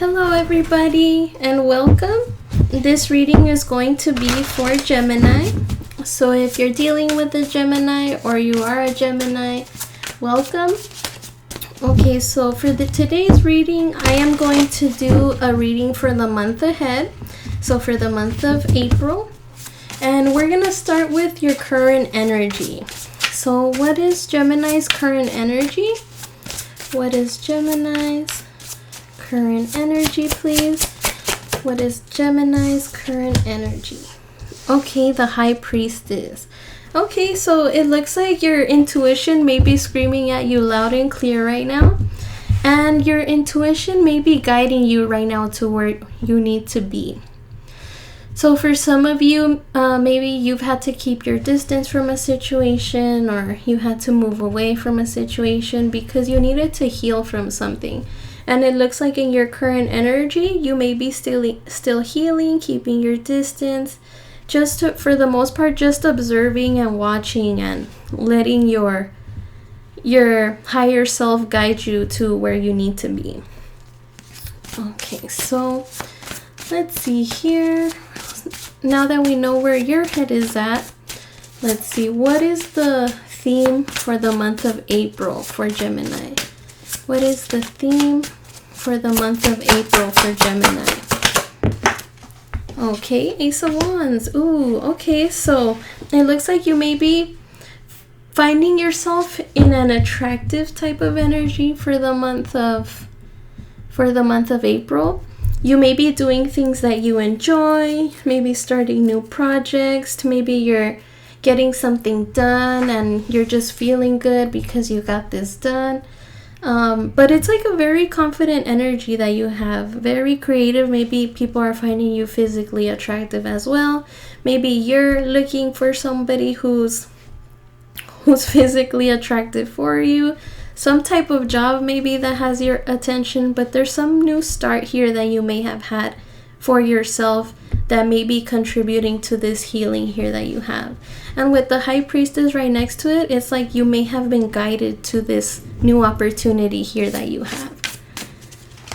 Hello everybody and welcome. This reading is going to be for Gemini. So if you're dealing with a Gemini or you are a Gemini, welcome. Okay, so for today's reading, I am going to do a reading for the month ahead. So for the month of April. And we're going to start with your current energy. So what is Gemini's current energy? What is Gemini's current energy, please? What is Gemini's current energy? Okay, the High Priestess. Okay, so it looks like your intuition may be screaming at you loud and clear right now. And your intuition may be guiding you right now to where you need to be. So for some of you, maybe you've had to keep your distance from a situation, or you had to move away from a situation because you needed to heal from something. And it looks like in your current energy, you may be still healing, keeping your distance, for the most part, just observing and watching and letting your higher self guide you to where you need to be. Okay, so let's see here. Now that we know where your head is at, let's see, what is the theme for the month of April for Gemini? What is the theme for the month of April for Gemini? Okay, Ace of Wands. Ooh, okay, so it looks like you may be finding yourself in an attractive type of energy for the month of April. You may be doing things that you enjoy, maybe starting new projects, maybe you're getting something done and you're just feeling good because you got this done. But it's like a very confident energy that you have, very creative. Maybe people are finding you physically attractive as well. Maybe you're looking for somebody who's physically attractive for you. Some type of job maybe that has your attention, but there's some new start here that you may have had for yourself that may be contributing to this healing here that you have. And with the High Priestess right next to it, it's like you may have been guided to this new opportunity here that you have.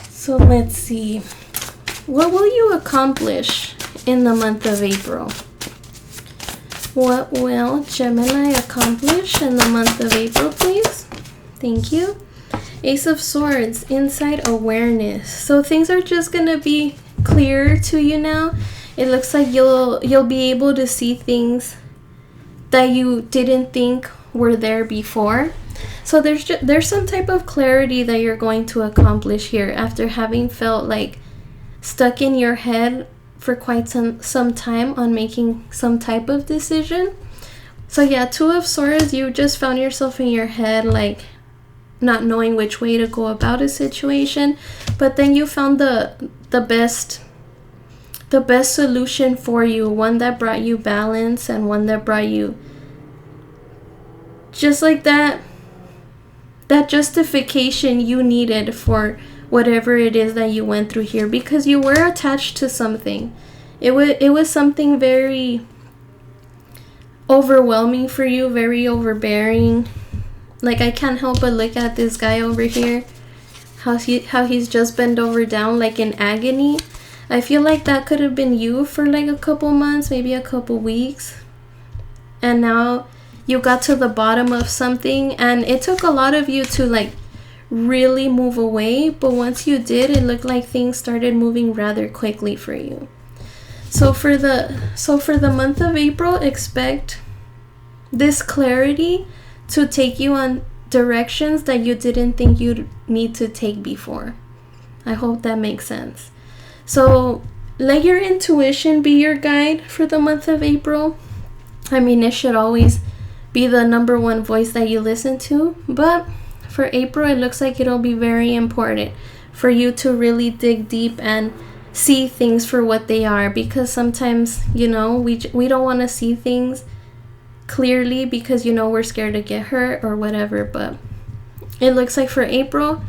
So let's see. What will you accomplish in the month of April? What will Gemini accomplish in the month of April, please? Thank you. Ace of Swords, insight awareness. So things are just going to be clearer to you now. It looks like you'll be able to see things that you didn't think were there before. So there's some type of clarity that you're going to accomplish here after having felt like stuck in your head for quite some time on making some type of decision. So yeah, Two of Swords, you just found yourself in your head like not knowing which way to go about a situation, but then you found the best solution for you, one that brought you balance and one that brought you just like that justification you needed for whatever it is that you went through here, because you were attached to something. It was something very overwhelming for you, very overbearing. Like, I can't help but look at this guy over here, how he's just bent over down like in agony. I feel like that could have been you for like a couple months, maybe a couple weeks. And now you got to the bottom of something, and it took a lot of you to like really move away, but once you did, it looked like things started moving rather quickly for you. So for the month of April, expect this clarity to take you on directions that you didn't think you'd need to take before. I hope that makes sense. So let your intuition be your guide for the month of April. I mean, it should always be the number one voice that you listen to, but for April, it looks like it'll be very important for you to really dig deep and see things for what they are, because sometimes, we don't want to see things clearly because we're scared to get hurt or whatever. But it looks like for April,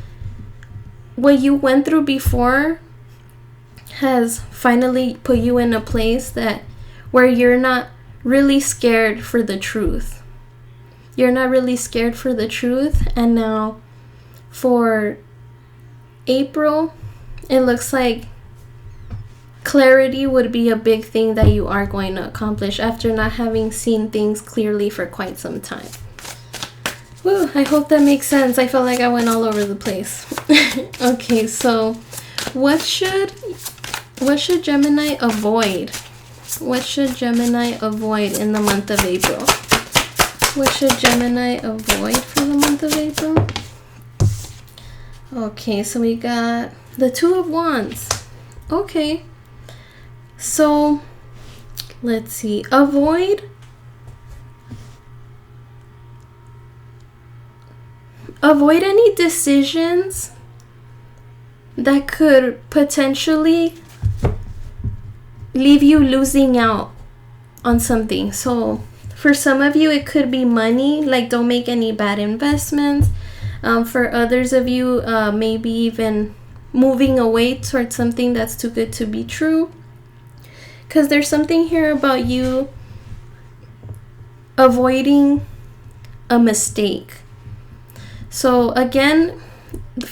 what you went through before has finally put you in a place where you're not really scared for the truth. You're not really scared for the truth. And now for April, it looks like clarity would be a big thing that you are going to accomplish after not having seen things clearly for quite some time. Woo, I hope that makes sense. I felt like I went all over the place. Okay, so what should Gemini avoid? What should Gemini avoid in the month of April? What should Gemini avoid for the month of April? Okay, so we got the Two of Wands. Okay. So, let's see. Avoid any decisions that could potentially leave you losing out on something. So, for some of you, it could be money, like don't make any bad investments. For others of you, maybe even moving away towards something that's too good to be true. Because there's something here about you avoiding a mistake. So again,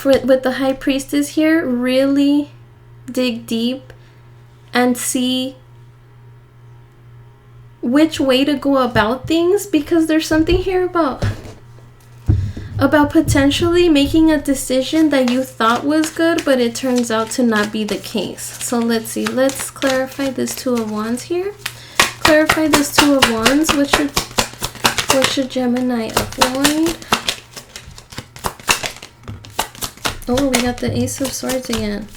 with the High Priestess here, really dig deep and see which way to go about things, because there's something here about potentially making a decision that you thought was good, but it turns out to not be the case. So let's see. Let's clarify this Two of Wands here. Clarify this Two of Wands. What should Gemini avoid? Oh, we got the Ace of Swords again.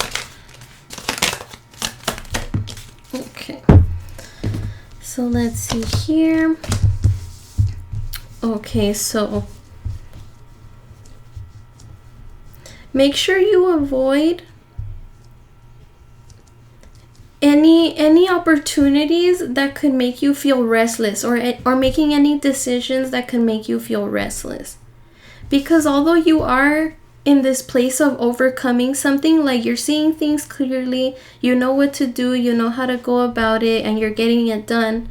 Okay. So let's see here. Okay, so make sure you avoid any opportunities that could make you feel restless, or making any decisions that could make you feel restless. Because although you are in this place of overcoming something, like you're seeing things clearly, you know what to do, you know how to go about it, and you're getting it done,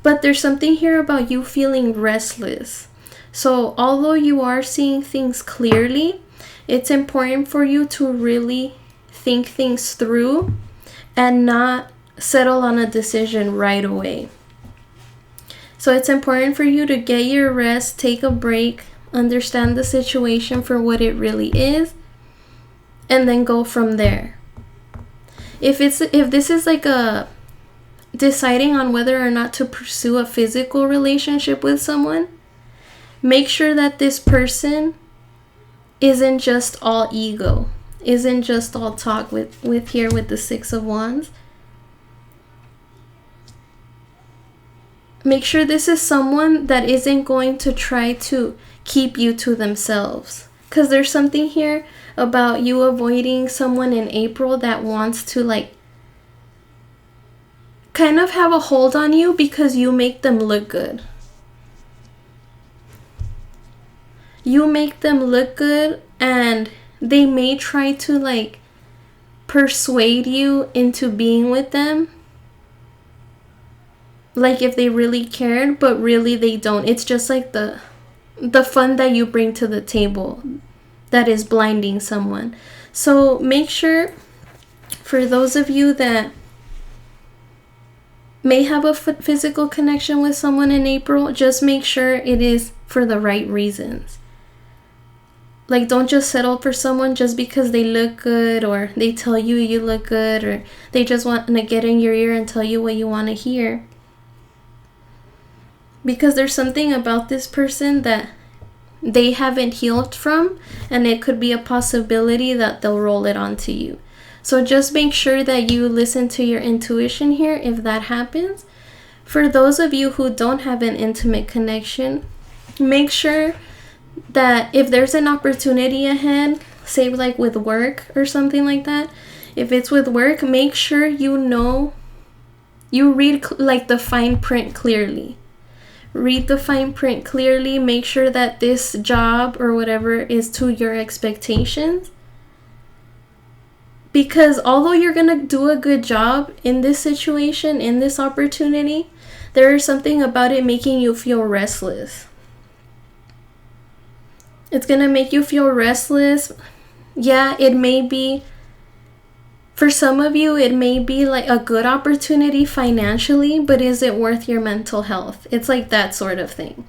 but there's something here about you feeling restless. So although you are seeing things clearly, it's important for you to really think things through and not settle on a decision right away. So it's important for you to get your rest, take a break, understand the situation for what it really is, and then go from there. If this is like a deciding on whether or not to pursue a physical relationship with someone, make sure that this person isn't just all ego, isn't just all talk with here with the Six of Wands. Make sure this is someone that isn't going to try to keep you to themselves. Because there's something here about you avoiding someone in April that wants to like kind of have a hold on you because you make them look good. You make them look good, and they may try to like persuade you into being with them, like if they really cared, but really they don't. It's just like the fun that you bring to the table that is blinding someone. So make sure, for those of you that may have a physical connection with someone in April, just make sure it is for the right reasons. Like, don't just settle for someone just because they look good, or they tell you you look good, or they just want to get in your ear and tell you what you want to hear. Because there's something about this person that they haven't healed from, and it could be a possibility that they'll roll it onto you. So just make sure that you listen to your intuition here if that happens. For those of you who don't have an intimate connection, make sure that if there's an opportunity ahead, say like with work or something like that, if it's with work, make sure you read like the fine print clearly. Read the fine print clearly. Make sure that this job or whatever is to your expectations. Because although you're going to do a good job in this situation, in this opportunity, there is something about it making you feel restless. It's going to make you feel restless. Yeah, it may be For some of you, it may be like a good opportunity financially, but is it worth your mental health? It's like that sort of thing.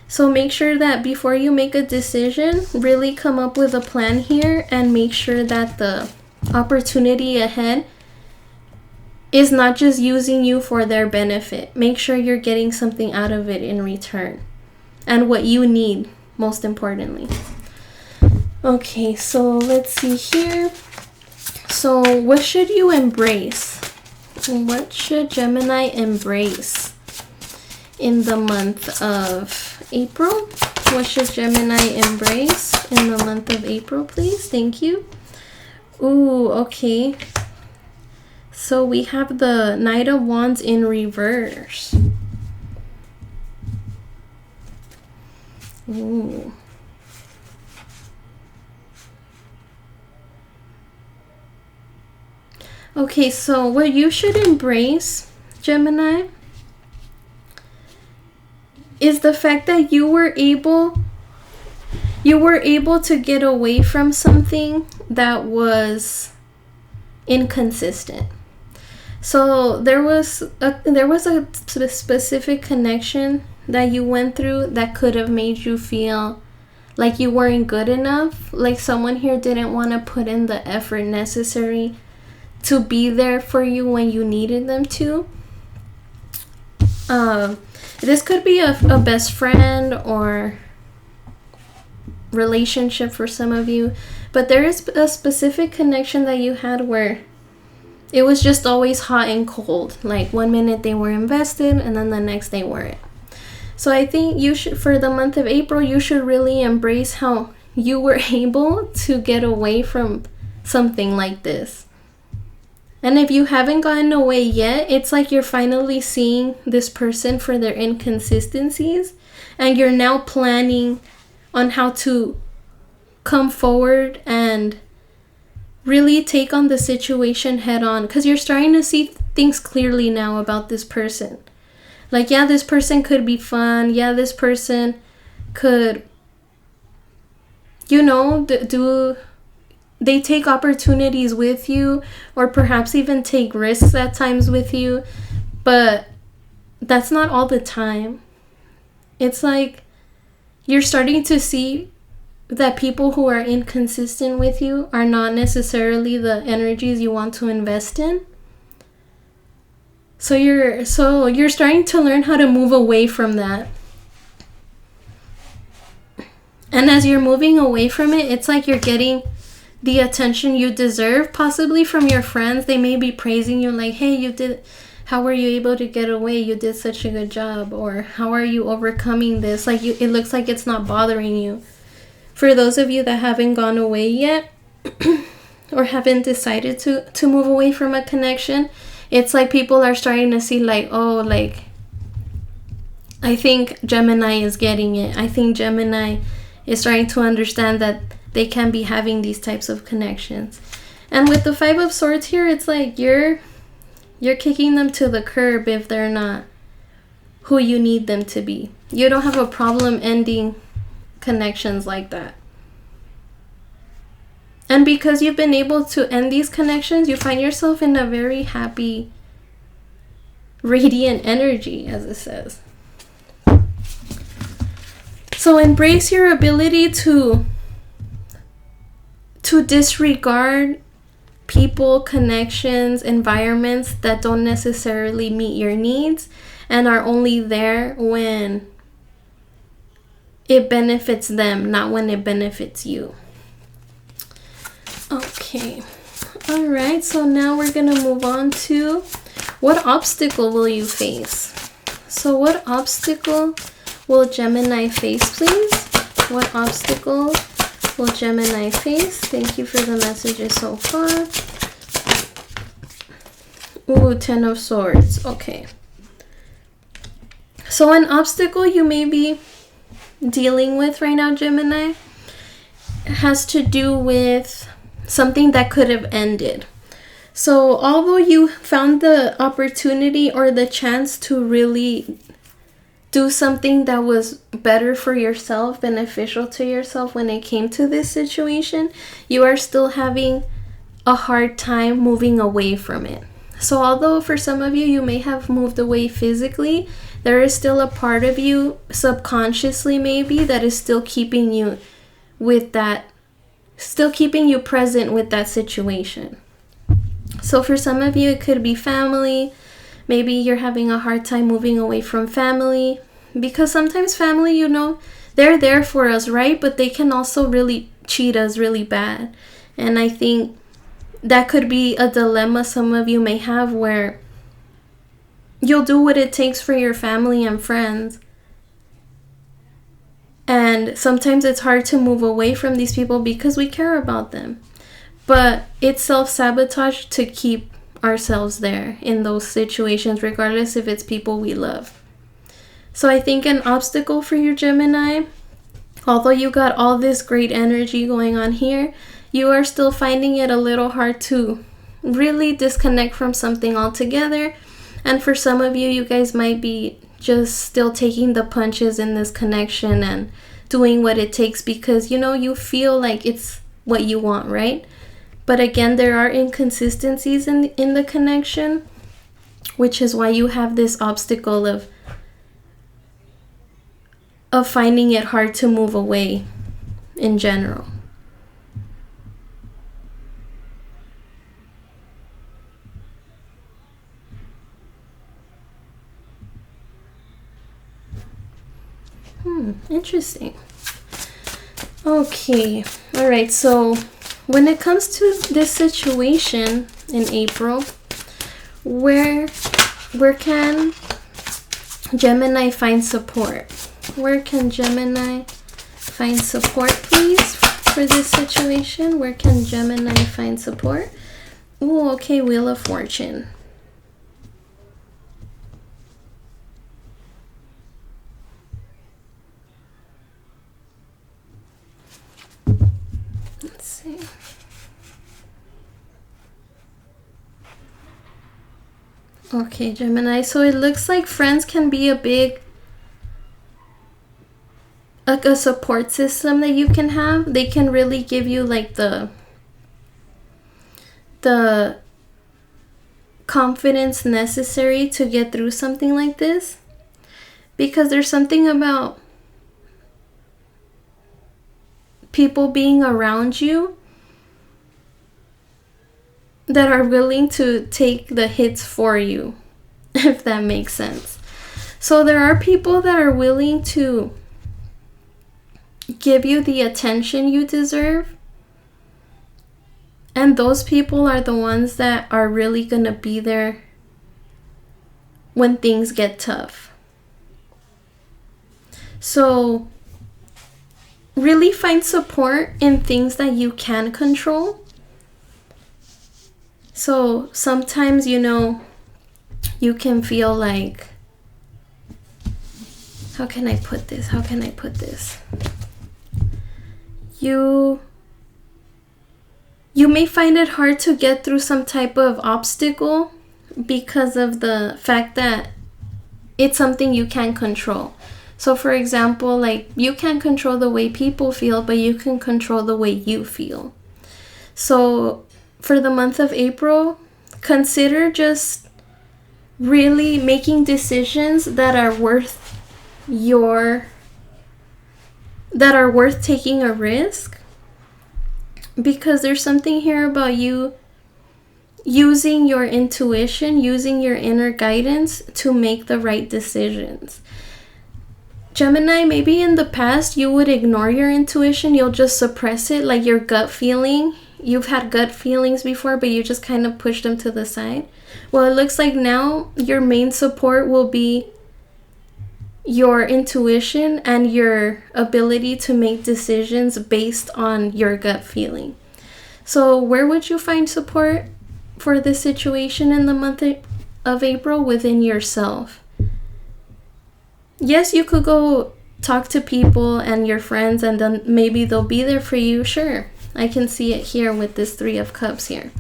So make sure that before you make a decision, really come up with a plan here and make sure that the opportunity ahead is not just using you for their benefit. Make sure you're getting something out of it in return and what you need, most importantly. Okay, so let's see here. So what should you embrace? What should Gemini embrace in the month of April? What should Gemini embrace in the month of April, please? Thank you. Ooh, okay. So we have the Knight of Wands in reverse. Ooh. Okay, so what you should embrace, Gemini, is the fact that you were able to get away from something that was inconsistent. So there was a specific connection that you went through that could have made you feel like you weren't good enough, like someone here didn't want to put in the effort necessary to be there for you when you needed them to. This could be a best friend or relationship for some of you, but there is a specific connection that you had where it was just always hot and cold. Like one minute they were invested and then the next they weren't. So I think you should, for the month of April, you should really embrace how you were able to get away from something like this. And if you haven't gotten away yet, it's like you're finally seeing this person for their inconsistencies, and you're now planning on how to come forward and really take on the situation head on, because you're starting to see things clearly now about this person. Like, yeah, this person could be fun. Yeah, this person could, they take opportunities with you, or perhaps even take risks at times with you, but that's not all the time. It's like you're starting to see that people who are inconsistent with you are not necessarily the energies you want to invest in. So you're starting to learn how to move away from that. And as you're moving away from it, it's like you're getting the attention you deserve, possibly from your friends. They may be praising you like, hey, how were you able to get away? You did such a good job. Or how are you overcoming this? Like, it looks like it's not bothering you. For those of you that haven't gone away yet or haven't decided to move away from a connection, it's like people are starting to see like, oh, like, I think Gemini is getting it. I think Gemini is starting to understand that they can be having these types of connections. And with the Five of Swords here, it's like you're kicking them to the curb if they're not who you need them to be. You don't have a problem ending connections like that. And because you've been able to end these connections, you find yourself in a very happy, radiant energy, as it says. So embrace your ability to disregard people, connections, environments that don't necessarily meet your needs and are only there when it benefits them, not when it benefits you. Okay. All right. So now we're going to move on to what obstacle will you face? So what obstacle will Gemini face, please? What obstacle will Gemini face? Thank you for the messages so far. Ooh, Ten of Swords. Okay. So an obstacle you may be dealing with right now, Gemini, has to do with something that could have ended. So although you found the opportunity or the chance to really do something that was better for yourself, beneficial to yourself when it came to this situation, you are still having a hard time moving away from it. So although for some of you, you may have moved away physically, there is still a part of you, subconsciously maybe, that is still keeping you with that, still keeping you present with that situation. So for some of you, it could be family. Maybe you're having a hard time moving away from family, because sometimes family, you know, they're there for us, right? But they can also really cheat us really bad. And I think that could be a dilemma some of you may have, where you'll do what it takes for your family and friends. And sometimes it's hard to move away from these people because we care about them. But it's self-sabotage to keep ourselves there in those situations, regardless if it's people we love. So I think an obstacle for your Gemini, although you got all this great energy going on here, you are still finding it a little hard to really disconnect from something altogether. And for some of you, you guys might be just still taking the punches in this connection and doing what it takes because, you know, you feel like it's what you want, right? But again, there are inconsistencies in the connection, which is why you have this obstacle of finding it hard to move away in general. Interesting. Okay. All right. So when it comes to this situation in April, where can Gemini find support? Where can Gemini find support, please, for this situation? Where can Gemini find support? Oh, okay. Wheel of Fortune. Let's see. Okay, Gemini. So it looks like friends can be like a support system that you can have. They can really give you like the confidence necessary to get through something like this. Because there's something about people being around you that are willing to take the hits for you, if that makes sense. So there are people that are willing to give you the attention you deserve, and those people are the ones that are really gonna be there when things get tough. So really find support in things that you can control. So sometimes, you know, you can feel like, how can I put this? You may find it hard to get through some type of obstacle because of the fact that it's something you can't control. So for example, like you can't control the way people feel, but you can control the way you feel. So for the month of April, consider just really making decisions that are worth taking a risk, because there's something here about you using your intuition, using your inner guidance to make the right decisions. Gemini, maybe in the past you would ignore your intuition, you'll just suppress it, like your gut feeling. You've had gut feelings before, but you just kind of push them to the side. Well, it looks like now your main support will be your intuition and your ability to make decisions based on your gut feeling. So where would you find support for this situation in the month of April? Within yourself. Yes, you could go talk to people and your friends, and then maybe they'll be there for you. Sure, I can see it here with this 3 of Cups here.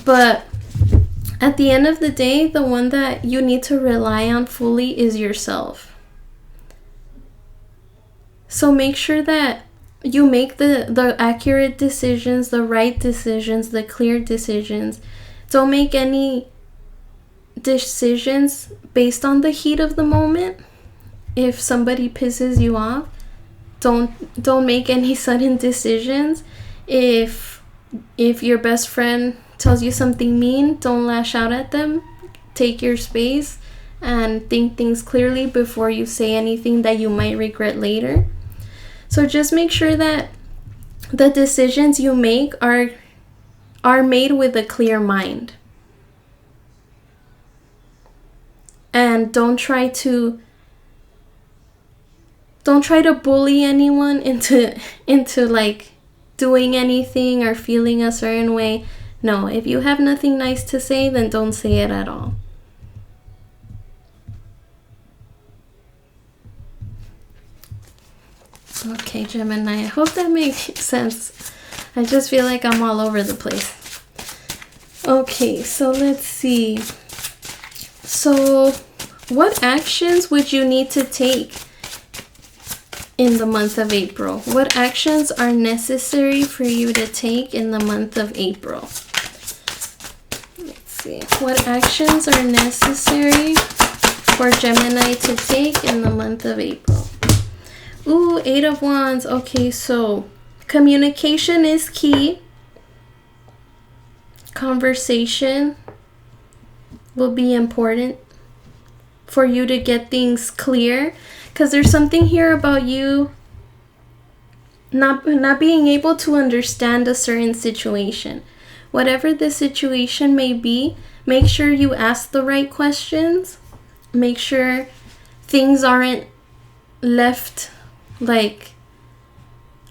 But at the end of the day, the one that you need to rely on fully is yourself. So make sure that you make the accurate decisions, the right decisions, the clear decisions. Don't make any decisions based on the heat of the moment. If somebody pisses you off, don't make any sudden decisions. If your best friend tells you something mean, don't lash out at them. Take your space and think things clearly before you say anything that you might regret later. So just make sure that the decisions you make are made with a clear mind. And don't try to bully anyone into like doing anything or feeling a certain way. No, if you have nothing nice to say, then don't say it at all. Okay, Gemini, I hope that makes sense. I just feel like I'm all over the place. Okay, so let's see. So, what actions would you need to take in the month of April? What actions are necessary for you to take in the month of April? Let's see. What actions are necessary for Gemini to take in the month of April? Ooh, 8 of Wands. Okay, so communication is key. Conversation will be important for you to get things clear, because there's something here about you not being able to understand a certain situation. Whatever the situation may be, make sure you ask the right questions. Make sure things aren't left like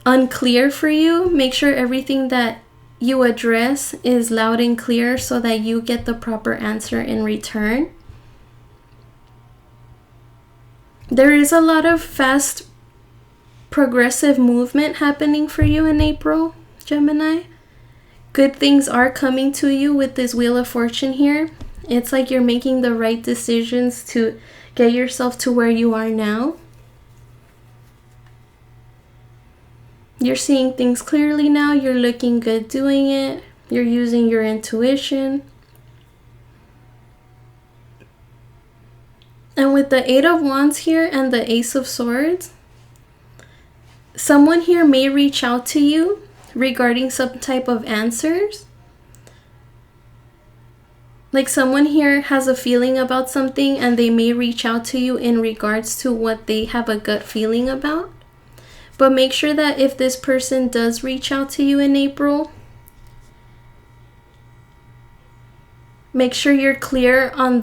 unclear for you. Make sure everything that you address is loud and clear so that you get the proper answer in return. There is a lot of fast progressive movement happening for you in April, Gemini. Good things are coming to you with this Wheel of Fortune here. It's like you're making the right decisions to get yourself to where you are now. You're seeing things clearly now. You're looking good doing it. You're using your intuition. And with the 8 of Wands here and the Ace of Swords, someone here may reach out to you regarding some type of answers. Like someone here has a feeling about something and they may reach out to you in regards to what they have a gut feeling about. But make sure that if this person does reach out to you in April, make sure you're clear on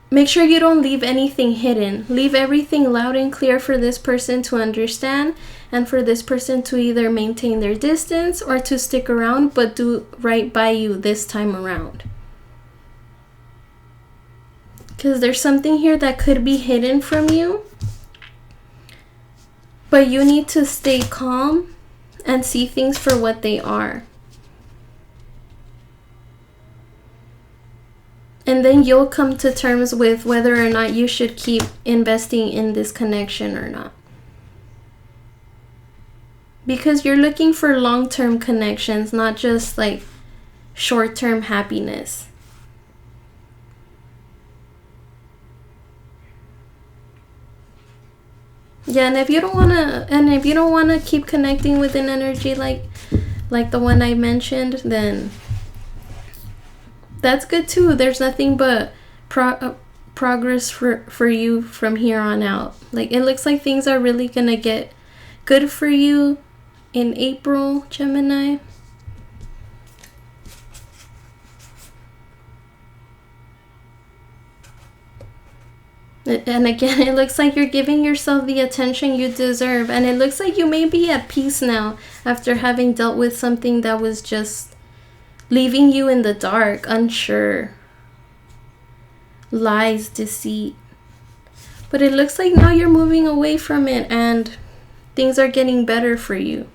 make sure you don't leave anything hidden. Leave everything loud and clear for this person to understand, and for this person to either maintain their distance or to stick around but do right by you this time around. Because there's something here that could be hidden from you. But you need to stay calm and see things for what they are. And then you'll come to terms with whether or not you should keep investing in this connection or not. Because you're looking for long-term connections, not just like short-term happiness. Yeah, and if you don't wanna keep connecting with an energy like the one I mentioned, then that's good too. There's nothing but progress for you from here on out. Like, it looks like things are really gonna get good for you in April, Gemini. And again, it looks like you're giving yourself the attention you deserve. And it looks like you may be at peace now after having dealt with something that was just leaving you in the dark, unsure. Lies, deceit. But it looks like now you're moving away from it and things are getting better for you.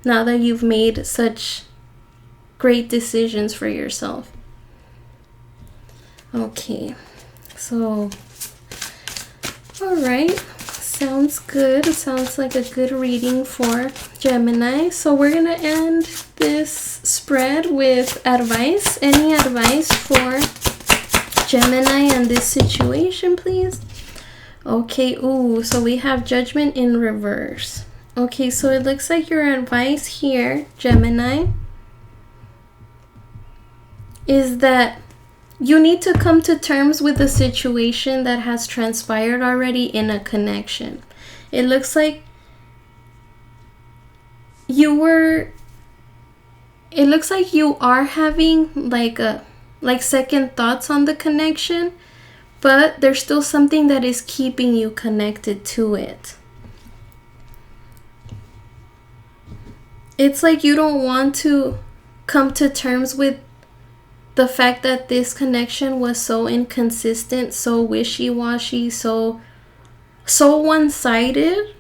Now that you've made such great decisions for yourself. Okay. So, all right. Sounds good. It sounds like a good reading for Gemini. So we're going to end this spread with advice. Any advice for Gemini in this situation, please? Okay, ooh, so we have Judgment in reverse. Okay, so it looks like your advice here, Gemini, is that you need to come to terms with the situation that has transpired already in a connection. It looks like you are having like second thoughts on the connection, but there's still something that is keeping you connected to it. It's like you don't want to come to terms with the fact that this connection was so inconsistent, so wishy-washy, so one-sided.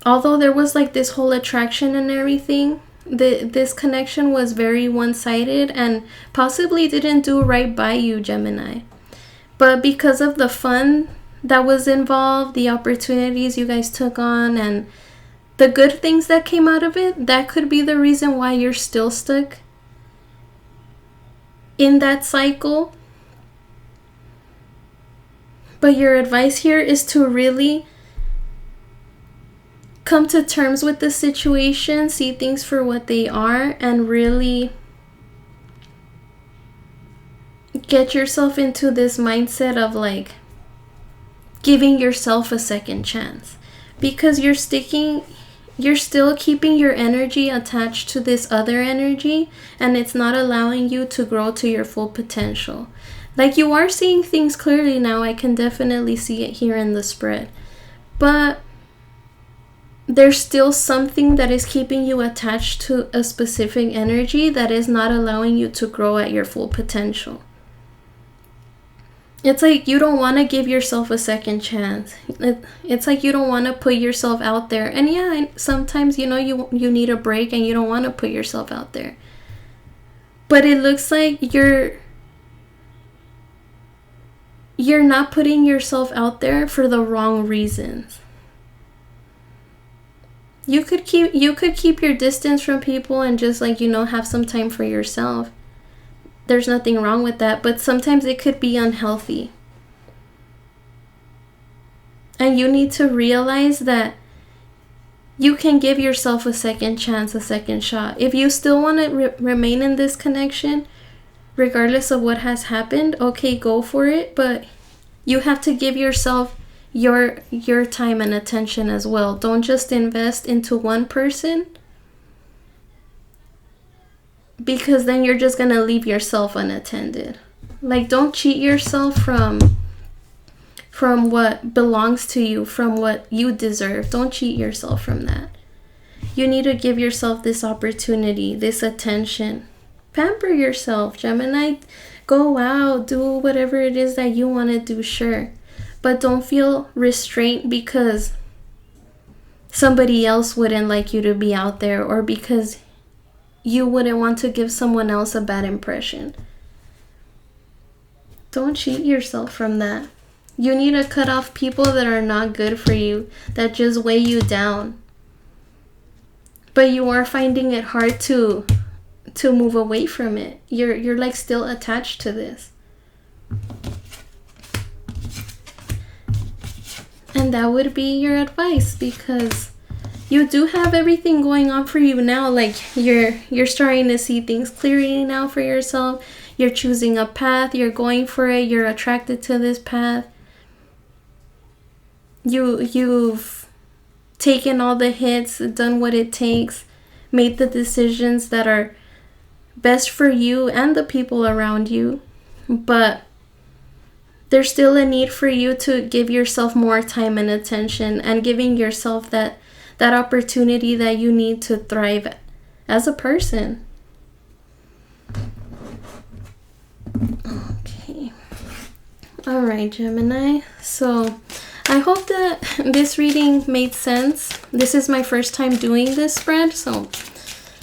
Although there was like this whole attraction and everything, this connection was very one-sided and possibly didn't do right by you, Gemini. But because of the fun that was involved, the opportunities you guys took on, and the good things that came out of it, that could be the reason why you're still stuck in that cycle. But your advice here is to really come to terms with the situation, see things for what they are, and really get yourself into this mindset of like giving yourself a second chance, because you're still keeping your energy attached to this other energy, and it's not allowing you to grow to your full potential. Like, you are seeing things clearly now. I can definitely see it here in the spread. But there's still something that is keeping you attached to a specific energy that is not allowing you to grow at your full potential. It's like you don't want to give yourself a second chance. It's like you don't want to put yourself out there. And yeah, sometimes, you need a break and you don't want to put yourself out there. But it looks like you're not putting yourself out there for the wrong reasons. You could keep your distance from people and just have some time for yourself. There's nothing wrong with that, but sometimes it could be unhealthy. And you need to realize that you can give yourself a second chance, a second shot. If you still want to remain in this connection, regardless of what has happened, okay, go for it. But you have to give yourself your time and attention as well. Don't just invest into one person, because then you're just going to leave yourself unattended. Like, don't cheat yourself from what belongs to you, from what you deserve. Don't cheat yourself from that. You need to give yourself this opportunity, this attention. Pamper yourself, Gemini. Go out, do whatever it is that you want to do, sure. But don't feel restrained because somebody else wouldn't like you to be out there, or because you wouldn't want to give someone else a bad impression. Don't cheat yourself from that. You need to cut off people that are not good for you, that just weigh you down. But you are finding it hard to move away from it. You're like still attached to this. And that would be your advice, because you do have everything going on for you now. Like, you're starting to see things clearly now for yourself. You're choosing a path. You're going for it. You're attracted to this path. You've taken all the hits, done what it takes, made the decisions that are best for you and the people around you. But there's still a need for you to give yourself more time and attention, and giving yourself that opportunity that you need to thrive as a person. Okay. All right, Gemini. So I hope that this reading made sense. This is my first time doing this spread, so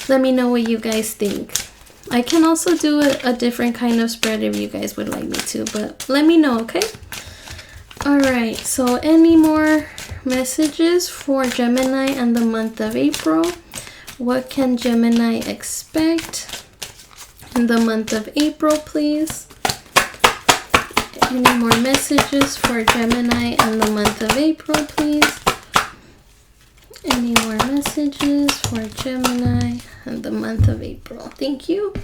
let me know what you guys think. I can also do a different kind of spread if you guys would like me to, but let me know, okay? Alright, so any more messages for Gemini and the month of April? What can Gemini expect in the month of April, please? Any more messages for Gemini and the month of April, please? Any more messages for Gemini and the month of April? Thank you.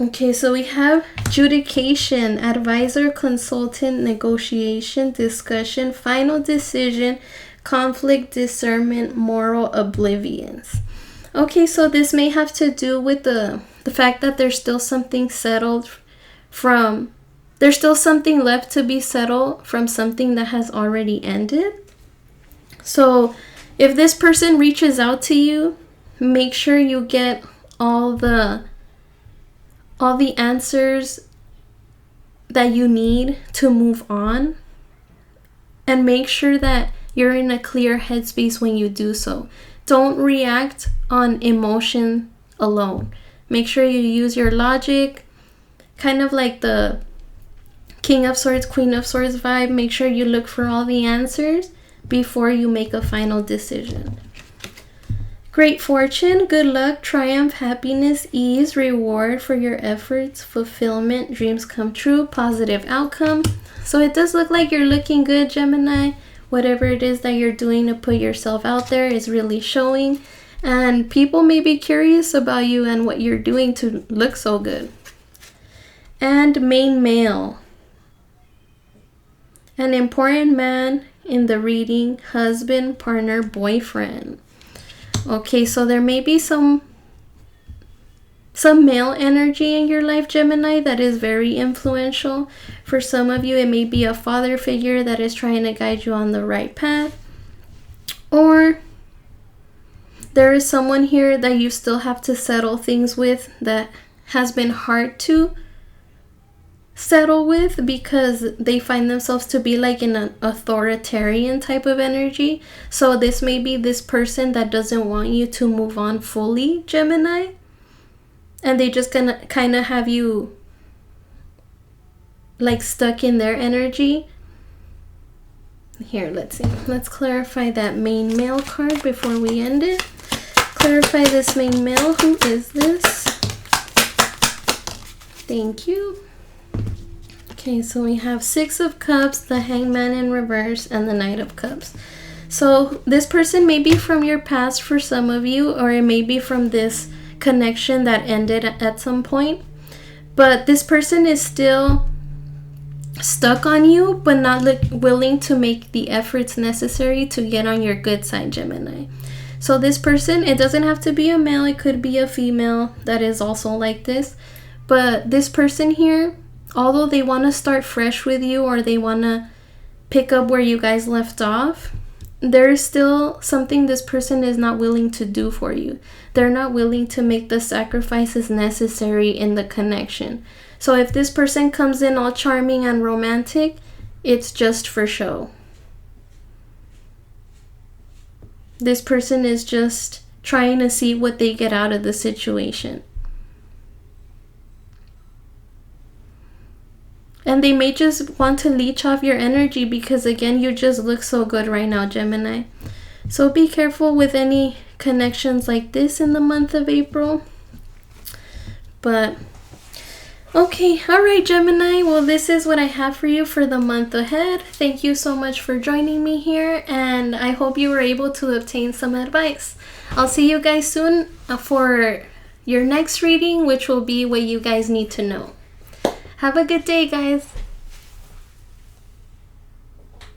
Okay, so we have adjudication, advisor, consultant, negotiation, discussion, final decision, conflict, discernment, moral oblivions. Okay, so this may have to do with the fact that there's still something settled from, there's still something left to be settled from something that has already ended. So if this person reaches out to you, make sure you get all the answers that you need to move on, and make sure that you're in a clear headspace when you do so. Don't react on emotion alone. Make sure you use your logic, kind of like the King of Swords, Queen of Swords vibe. Make sure you look for all the answers before you make a final decision. Great fortune, good luck, triumph, happiness, ease, reward for your efforts, fulfillment, dreams come true, positive outcome. So it does look like you're looking good, Gemini. Whatever it is that you're doing to put yourself out there is really showing. And people may be curious about you and what you're doing to look so good. And main male. An important man in the reading, husband, partner, boyfriend. Okay, so there may be some male energy in your life, Gemini, that is very influential. For some of you, it may be a father figure that is trying to guide you on the right path. Or there is someone here that you still have to settle things with that has been hard to settle with because they find themselves to be like in an authoritarian type of energy. So this may be this person that doesn't want you to move on fully, Gemini, and they just gonna kind of have you like stuck in their energy. Here, let's see, let's clarify that main male card before we end it. Clarify this main male. Who is this? Thank you. Okay, so we have Six of Cups, the Hangman in reverse, and the Knight of Cups. So this person may be from your past for some of you, or it may be from this connection that ended at some point. But this person is still stuck on you, but not willing to make the efforts necessary to get on your good side, Gemini. So this person, it doesn't have to be a male, it could be a female that is also like this. But this person here, although they want to start fresh with you or they want to pick up where you guys left off, there is still something this person is not willing to do for you. They're not willing to make the sacrifices necessary in the connection. So if this person comes in all charming and romantic, it's just for show. This person is just trying to see what they get out of the situation. And they may just want to leech off your energy because, again, you just look so good right now, Gemini. So be careful with any connections like this in the month of April. But, okay, all right, Gemini. Well, this is what I have for you for the month ahead. Thank you so much for joining me here, and I hope you were able to obtain some advice. I'll see you guys soon for your next reading, which will be what you guys need to know. Have a good day, guys.